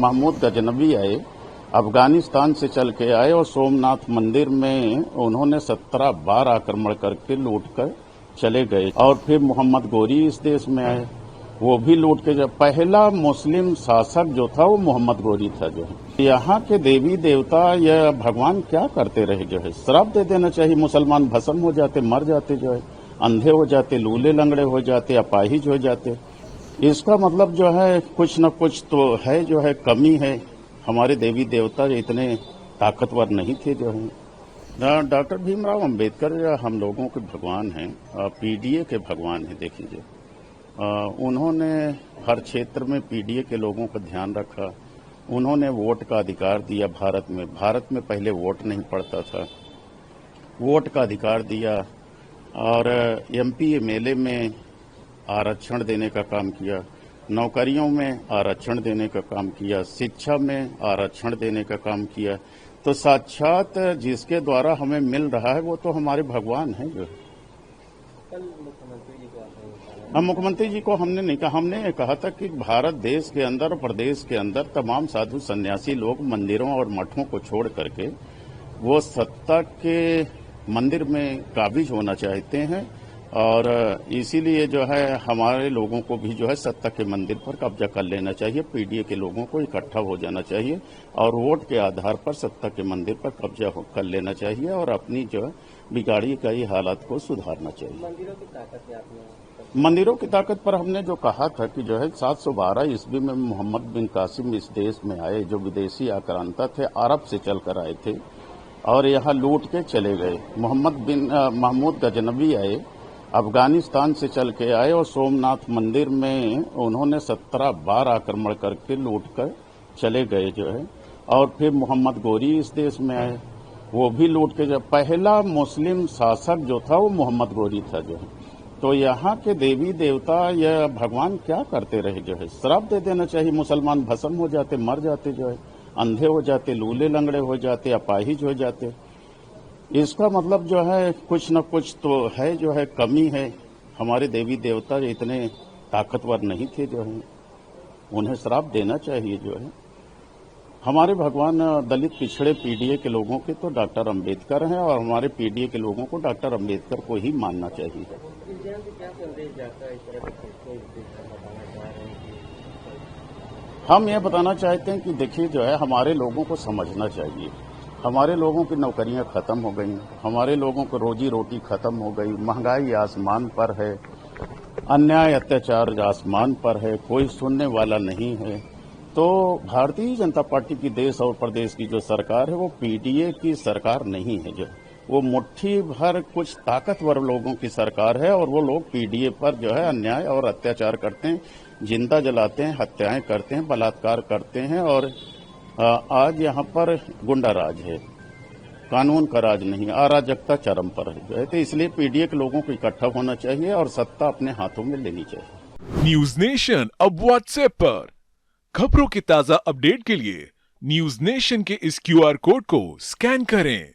महमूद गजनवी आए, अफगानिस्तान से चल के आए और सोमनाथ मंदिर में उन्होंने 17 बार आक्रमण करके लूट कर चले गए। और फिर मोहम्मद गोरी इस देश में आए, वो भी लूट के जब पहला मुस्लिम शासक जो था वो मोहम्मद गोरी था। जो है यहाँ के देवी देवता या भगवान क्या करते रहे, जो है श्राप दे देना चाहिए। मुसलमान भस्म हो जाते, मर जाते, जो है अंधे हो जाते, लूले लंगड़े हो जाते, अपाहिज हो जाते। इसका मतलब जो है कुछ न कुछ तो है, जो है कमी है। हमारे देवी देवता इतने ताकतवर नहीं थे। जो है डॉक्टर भीमराव अंबेडकर हम लोगों के भगवान हैं, पीडीए के भगवान हैं। देखिए उन्होंने हर क्षेत्र में पीडीए के लोगों का ध्यान रखा। उन्होंने वोट का अधिकार दिया भारत में। भारत में पहले वोट नहीं पड़ता था, वोट का अधिकार दिया और एमपी एमएलए में आरक्षण देने का काम किया, नौकरियों में आरक्षण देने का काम किया, शिक्षा में आरक्षण देने का काम किया। तो साक्षात जिसके द्वारा हमें मिल रहा है वो तो हमारे भगवान हैं। जो मुख्यमंत्री जी को हमने नहीं कहा, हमने कहा था कि भारत देश के अंदर और प्रदेश के अंदर तमाम साधु सन्यासी लोग मंदिरों और मठों को छोड़ करके वो सत्ता के मंदिर में काबिज होना चाहते हैं और इसीलिए जो है हमारे लोगों को भी जो है सत्ता के मंदिर पर कब्जा कर लेना चाहिए। पीडीए के लोगों को इकट्ठा हो जाना चाहिए और वोट के आधार पर सत्ता के मंदिर पर कब्जा कर लेना चाहिए और अपनी जो बिगाड़ी गई हालात को सुधारना चाहिए। मंदिरों की ताकत पर हमने जो कहा था कि जो है 712 ईस्वी में मोहम्मद बिन कासिम इस देश में आए, जो विदेशी आक्रांता थे, अरब से चलकर आए थे और यहाँ लूट के चले गए। मोहम्मद बिन महमूद गजनवी आए, अफगानिस्तान से चल के आए और सोमनाथ मंदिर में उन्होंने 17 बार आक्रमण करके लूट कर चले गए। जो है और फिर मोहम्मद गोरी इस देश में आए, वो भी लूट के जब पहला मुस्लिम शासक जो था वो मोहम्मद गोरी था। जो है तो यहाँ के देवी देवता या भगवान क्या करते रहे, जो है श्राप दे देना चाहिए। मुसलमान भस्म हो जाते, मर जाते, जो है अंधे हो जाते, लूले लंगड़े हो जाते, अपाहिज हो जाते। इसका मतलब जो है कुछ न कुछ तो है, जो है कमी है। हमारे देवी देवता इतने ताकतवर नहीं थे। जो है उन्हें श्राप देना चाहिए। जो है हमारे भगवान दलित पिछड़े पीडीए के लोगों के तो डॉक्टर अंबेडकर हैं और हमारे पीडीए के लोगों को डॉक्टर अंबेडकर को ही मानना चाहिए। हम ये बताना चाहते हैं कि देखिए जो है हमारे लोगों को समझना चाहिए। हमारे लोगों की नौकरियां खत्म हो गई, हमारे लोगों को रोजी रोटी खत्म हो गई, महंगाई आसमान पर है, अन्याय अत्याचार आसमान पर है, कोई सुनने वाला नहीं है। तो भारतीय जनता पार्टी की देश और प्रदेश की जो सरकार है वो पीडीए की सरकार नहीं है। जो वो मुट्ठी भर कुछ ताकतवर लोगों की सरकार है और वो लोग पीडीए पर जो है अन्याय और अत्याचार करते हैं, जिंदा जलाते हैं, हत्याएं करते हैं, बलात्कार करते हैं और आज यहाँ पर गुंडा राज है, कानून का राज नहीं, अराजकता चरम पर है। तो इसलिए पीडीए के लोगों को इकट्ठा होना चाहिए और सत्ता अपने हाथों में लेनी चाहिए। न्यूज नेशन अब व्हाट्सएप पर खबरों की ताजा अपडेट के लिए न्यूज नेशन के इस क्यूआर कोड को स्कैन करें।